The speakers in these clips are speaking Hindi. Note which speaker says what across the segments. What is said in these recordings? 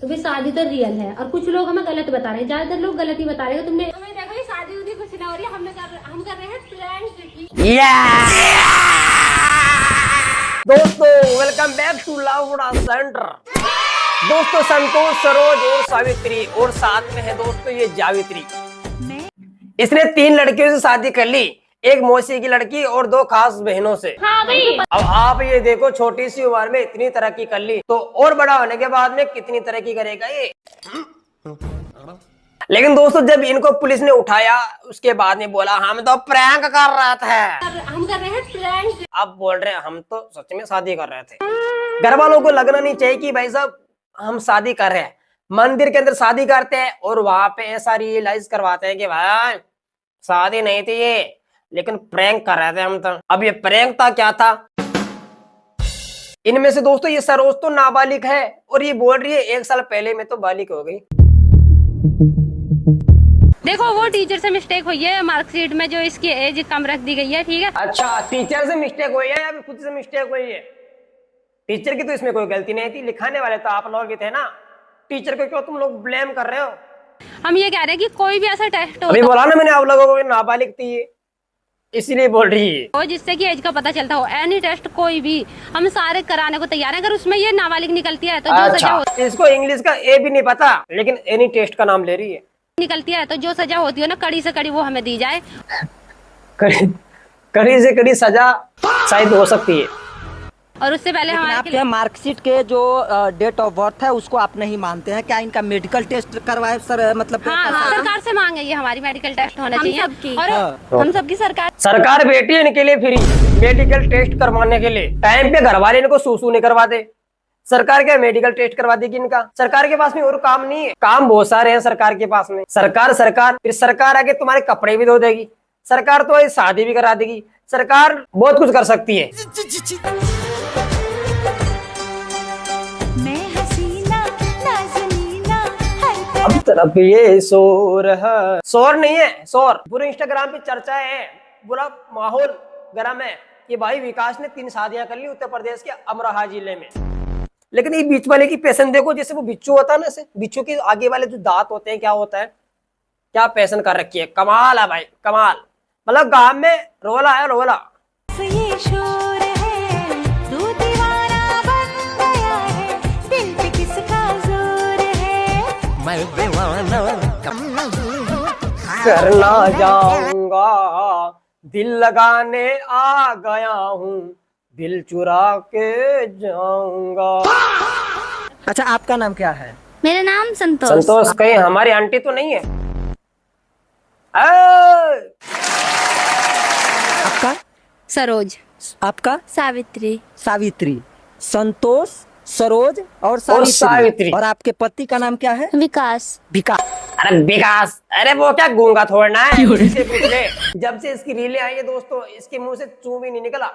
Speaker 1: तो फिर शादी तो रियल है और कुछ लोग हमें गलत बता रहे हैं, ज्यादातर लोग गलत ही बता रहे हैं। तुमने हमें देखो ये शादी उदी कुछ ना हो रही है, हम कर रहे हैं प्रैंक।
Speaker 2: दोस्तों वेलकम बैक टू लाउडा सेंटर। दोस्तों संतोष, सरोज और सावित्री और साथ में है दोस्तों ये जावित्री। इसने 3 लड़कियों से शादी कर ली, एक मौसी की लड़की और 2 खास बहनों से।
Speaker 1: हाँ भाई।
Speaker 2: अब आप ये देखो, छोटी सी उम्र में इतनी तरक्की कर ली तो और बड़ा होने के बाद में कितनी तरक्की करेगा ये। लेकिन दोस्तों जब इनको पुलिस ने उठाया उसके बाद में बोला हम तो प्रैंक कर रहे थे,
Speaker 1: हम कर रहे हैं प्रैंक।
Speaker 2: अब बोल रहे हैं हम तो सच में शादी कर रहे थे। घर वालों को लगना नहीं चाहिए कि भाई साहब हम शादी कर रहे हैं, मंदिर के अंदर शादी करते हैं और वहां पे ऐसा रियलाइज करवाते हैं कि भाई शादी नहीं थी ये, लेकिन प्रैंक कर रहे थे हम तो। अब ये प्रैंक था क्या था? इनमें से दोस्तों ये सरोज तो नाबालिग है और ये बोल रही है 1 साल पहले में तो बालिग हो गई।
Speaker 1: देखो वो टीचर से मिस्टेक हुई है, मार्कशीट में जो इसकी एज कम रख दी गई है, ठीक है। अच्छा,
Speaker 2: टीचर से मिस्टेक हुई है या खुद से मिस्टेक हुई है? टीचर की तो इसमें कोई गलती नहीं थी, लिखाने वाले तो आप लोग ही थे ना। टीचर को क्यों तुम लोग ब्लेम कर रहे हो?
Speaker 1: हम ये कह रहे हैं कि कोई भी ऐसा टेस्ट
Speaker 2: अभी बोला ना मैंने आप लोगों को नाबालिग थी ये, इसीलिए बोल रही है
Speaker 1: हो जिससे कि एज का पता चलता हो। एनी टेस्ट कोई भी हम सारे कराने को तैयार हैं, अगर उसमें ये नाबालिग निकलती है तो जो सजा होती है।
Speaker 2: इसको इंग्लिश का ए भी नहीं पता लेकिन एनी टेस्ट का नाम ले रही है।
Speaker 1: निकलती है तो जो सजा होती है ना, कड़ी से कड़ी वो हमें दी जाए।
Speaker 2: कड़ी से कड़ी सजा शायद हो सकती है।
Speaker 1: और उससे पहले हमारे
Speaker 3: आपके मार्कशीट के जो डेट ऑफ बर्थ है उसको आप नहीं मानते हैं क्या? इनका मेडिकल टेस्ट करवाए सर, मतलब
Speaker 1: हाँ, सरकार से मांगे ये हमारी मेडिकल टेस्ट होना चाहिए। और हम सबकी
Speaker 2: सरकार बेटी इनके लिए फ्री मेडिकल टेस्ट करवाने के लिए। टाइम पे घर वाले इनको सूसू नहीं करवाते, सरकार क्या मेडिकल टेस्ट करवा देगी इनका? सरकार के पास में और काम नहीं है, काम बहुत सारे हैं सरकार के पास में। सरकार फिर सरकार आगे तुम्हारे कपड़े भी धो देगी, सरकार तो शादी भी करा देगी, सरकार बहुत कुछ कर सकती है। अब तरफ ये शोर है, शोर नहीं है शोर। पूरे इंस्टाग्राम पे चर्चा है, पूरा माहौल गर्म है कि भाई विकास ने 3 शादियां कर ली उत्तर प्रदेश के अमरोहा जिले में। लेकिन ये बीच वाले की पैसन देखो, जैसे वो बिच्छू होता है ना, ऐसे बिच्छू के आगे वाले जो दांत होते हैं, क्या होता है, क्या पैसन कर रखी है। कमाल है भाई कमाल। मतलब गांव में रोला है रोला।
Speaker 4: ये शोर है, तू दीवाना बन गया है, दिल पे किसका जोर है, मैं दीवाना
Speaker 2: करना जाऊंगा, दिल लगाने आ गया हूँ, दिल चुरा के जाऊंगा।
Speaker 3: अच्छा, आपका नाम क्या है?
Speaker 4: मेरा नाम संतोष।
Speaker 2: संतोष कहीं हमारी आंटी तो नहीं है?
Speaker 3: आपका?
Speaker 4: सरोज।
Speaker 3: आपका?
Speaker 4: सावित्री।
Speaker 3: सावित्री। संतोष, सरोज और सावित्री। और आपके पति का नाम क्या है?
Speaker 4: विकास।
Speaker 3: विकास।
Speaker 2: अरे विकास, अरे वो क्या गूंगा थोड़ना है, इससे पूछ ले। जब से इसकी रीलें आई है दोस्तों, इसके मुंह से चू भी नहीं निकला,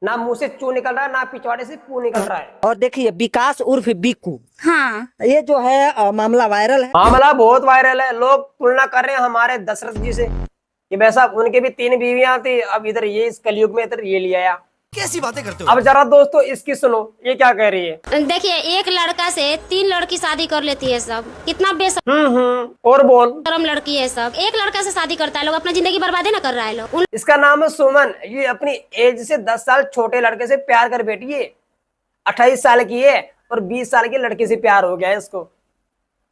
Speaker 2: ना मुंह से चू निकल रहा है, ना पिछवाड़े से पू निकल रहा है।
Speaker 3: और देखिए विकास उर्फ बिक्कू,
Speaker 4: हाँ,
Speaker 3: ये जो है मामला वायरल है।
Speaker 2: मामला बहुत वायरल है। लोग तुलना कर रहे हैं हमारे दशरथ जी से कि वैसा उनके भी 3 बीवियां थी, अब इधर ये इस कलयुग में इधर ये ले आया। कैसी बातें करते हो? अब जरा दोस्तों इसकी सुनो, ये क्या कह रही है।
Speaker 5: देखिए, एक लड़का से 3 लड़की शादी कर लेती है सब, कितना बेशरम
Speaker 2: और बोल
Speaker 5: लड़की है सब। एक लड़का से शादी करता है, लोग अपना जिंदगी बर्बादी ना कर रहा है लोग।
Speaker 2: इसका नाम है सुमन। ये अपनी एज से 10 साल छोटे लड़के से प्यार कर बैठी है। 28 साल की है और 20 साल की लड़की से प्यार हो गया है इसको।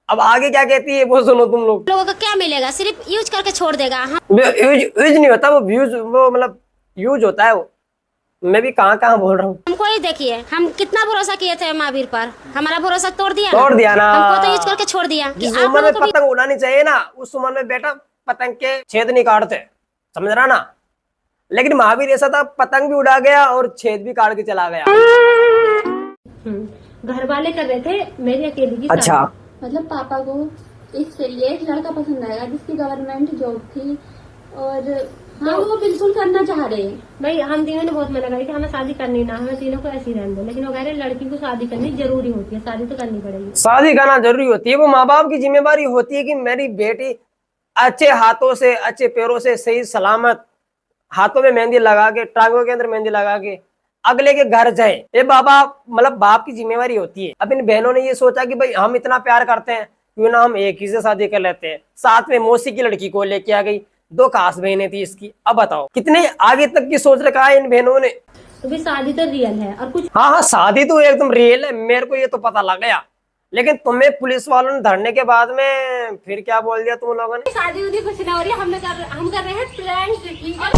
Speaker 2: अब आगे क्या कहती है वो सुनो तुम लोग।
Speaker 5: लोगों को क्या मिलेगा, सिर्फ यूज करके छोड़ देगा।
Speaker 2: यूज नहीं होता वो, व्यूज, वो मतलब यूज होता है वो। मैं भी कहाँ बोल रहा हूँ।
Speaker 5: हमको ही देखिए, हम कितना भरोसा किए थे महावीर पर, हमारा भरोसा तोड़ दिया
Speaker 2: ना।
Speaker 5: हमको तो यूज करके छोड़ दिया।
Speaker 2: जिस उम्र में पतंग उड़ानी चाहिए ना, उस उम्र में बेटा पतंग के छेद नहीं काटते, समझ रहा ना। लेकिन महावीर ऐसा था, पतंग भी उड़ा गया और छेद भी काट के चला गया।
Speaker 1: घर वाले कर रहे थे मेरी अकेली की।
Speaker 2: अच्छा,
Speaker 6: मतलब पापा को इससे एक लड़का पसंद आएगा जिसकी गवर्नमेंट जॉब थी और हाँ वो बिल्कुल करना चाह रहे हैं।
Speaker 1: भाई हम तीनों ने बहुत मना करी कि हमें शादी करनी ना, हमें तीनों को ऐसे ही रहने दो, लेकिन वो कह रहे लड़की को शादी करनी जरूरी होती है, शादी तो करनी पड़ेगी।
Speaker 2: शादी करना जरूरी होती है, वो माँ बाप की जिम्मेवारी होती है कि मेरी बेटी अच्छे हाथों से, अच्छे पैरों से, सही सलामत हाथों में मेहंदी लगा के, टांगों के अंदर मेहंदी लगा के अगले के घर जाए। ये बाबा मतलब बाप की जिम्मेवारी होती है। अब इन बहनों ने ये सोचा कि भाई हम इतना प्यार करते हैं, क्यों ना हम एक ही से शादी कर लेते हैं। साथ में मौसी की लड़की को लेके आ गई, 2 खास बहनें थी इसकी। अब बताओ कितने आगे तक की सोच रखा है इन बहनों ने।
Speaker 1: तो भी शादी तो रियल है और कुछ
Speaker 2: हाँ हाँ, शादी तो एकदम रियल है, मेरे को ये तो पता लग गया। लेकिन तुम्हें पुलिस वालों ने धरने के बाद में फिर क्या बोल दिया तुम लोगों ने?
Speaker 1: शादी उदी कुछ ना हो रही है, हम कर रहे हैं प्रैंक, ठीक है?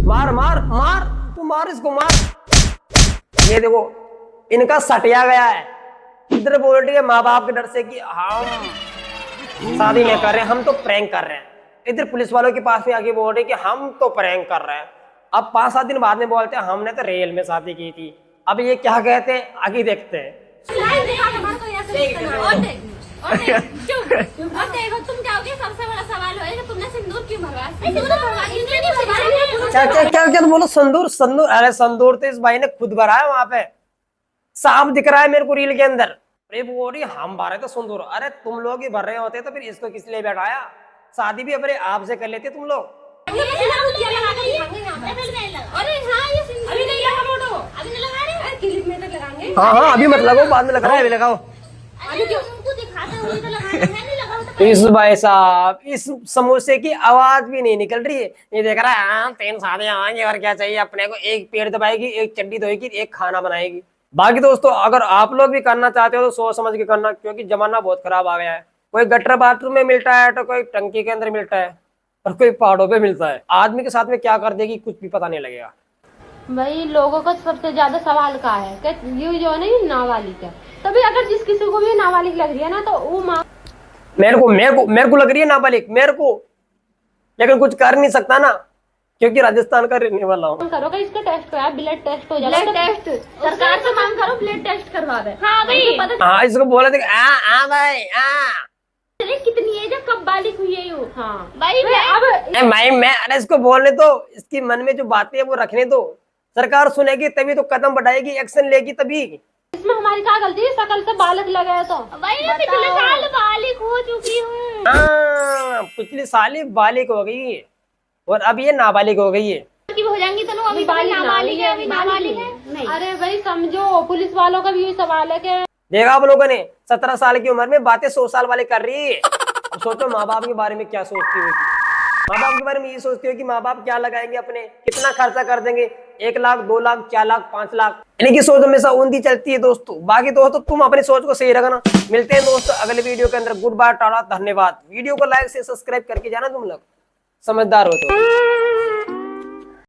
Speaker 2: मार मार मार, तू मार इसको मार। ये देखो इनका सटिया गया है। इधर बोल रही है माँ बाप के डर से कि हम शादी नहीं कर रहे, हम तो प्रैंक कर रहे हैं। इधर पुलिस वालों के पास में आगे बोल रही कि हम तो प्रैंक कर रहे हैं। अब 5-7 दिन बाद में बोलते हैं हमने तो रियल में शादी की थी। अब ये क्या कहते हैं आगे देखते हैं।
Speaker 6: और देखो तुम जाओगे, सबसे बड़ा सवाल है कि तुमने सिंदूर क्यों भरवाया? सिंदूर भरवाया इसलिए नहीं भरवाया।
Speaker 2: क्या क्या क्या क्या बोलो? संदूर संदूर? अरे संदूर तो इस भाई ने खुद भरा है, वहां पे साफ दिख रहा है मेरे को रील के अंदर। अरे वो रही हम भरे तो संदूर, अरे तुम लोग ही भर रहे होते तो फिर इसको किस लिए बैठाया? शादी भी अपने आप से कर लेते तुम लोग।
Speaker 6: अरे हाँ, ये सिंदूर अभी नहीं लगा फोटो, अभी नहीं लगा रहे हैं, क्लिप में तक लगाएंगे।
Speaker 2: हाँ हाँ, अभी मत लगाओ, बाद में लगाओ।
Speaker 3: अभी लगाओ।
Speaker 6: अभी क्यों तुमको दिखाते हुए तो लगाना है, नहीं लगा तो
Speaker 2: इस भाई साहब इस समोसे की आवाज भी नहीं निकल रही है। ये देख रहा है, हाँ 3 शादियां आएंगी और क्या चाहिए अपने को? एक पेड़ दबाएगी, एक चड्डी धोएगी, एक खाना बनाएगी। बाकी दोस्तों अगर आप लोग भी करना चाहते हो तो सोच समझ के करना, क्योंकि जमाना बहुत खराब आ गया है। कोई गटर बाथरूम में मिलता है तो कोई टंकी के अंदर मिलता है और कोई पहाड़ों पे मिलता है। आदमी के साथ में क्या कर देगी कुछ भी पता नहीं लगेगा।
Speaker 1: भाई लोगों का सबसे ज्यादा सवाल का है कि ये जो है ना, ये नाबालिग है। तभी अगर जिस किसी को भी नाबालिग लग रही है ना, तो वो
Speaker 2: मेरे को लग रही है नाबालिग मेरे को, लेकिन कुछ कर नहीं सकता ना, क्योंकि राजस्थान का रहने वाला हूँ।
Speaker 1: करो कि इसका टेस्ट करा, ब्लड टेस्ट हो जाएगा। ब्लड टेस्ट सरकार से मांग करो, ब्लड टेस्ट करवा दे। हाँ भाई,
Speaker 2: हाँ इसको बोले थे भाई
Speaker 1: कितनी एज है, कब बालिग हुई है ये? हाँ
Speaker 6: भाई
Speaker 1: अब
Speaker 2: मैं अरे इसको बोलने तो, इसकी मन में जो बातें है वो रखने दो। सरकार सुनेगी तभी तो कदम बढ़ाएगी, एक्शन लेगी तभी।
Speaker 1: इसमें हमारी क्या गलती है? शकल से बालक लगा है तो
Speaker 6: भाई मैं पिछले साल बालिग हो चुकी हूँ।
Speaker 2: पिछले साल ही बालिग हो गई है और अब ये नाबालिग हो गई है।
Speaker 6: की हो जाएंगी तो अभी नाबालिग है, अभी नाबालिग है नहीं।
Speaker 1: अरे भाई समझो, पुलिस वालों का भी यही सवाल है कि
Speaker 2: देखा आप लोगों ने 17 साल की उम्र में बातें 100 साल वाले कर रही है। अब सोचो माँ बाप के बारे में क्या सोचती होगी। माँ बाप के बारे में ये सोचती हो कि माँ बाप क्या लगाएंगे अपने, कितना खर्चा कर देंगे, 1 लाख 2 लाख 4 लाख 5 लाख। इनकी सोच हमेशा ऊंधी चलती है दोस्तों। बाकी दोस्तों तुम अपनी सोच को सही रखना। मिलते हैं दोस्तों अगले वीडियो के अंदर। गुड बाय, टाटा, धन्यवाद। वीडियो को लाइक से सब्सक्राइब करके जाना तुम लोग, समझदार हो तो।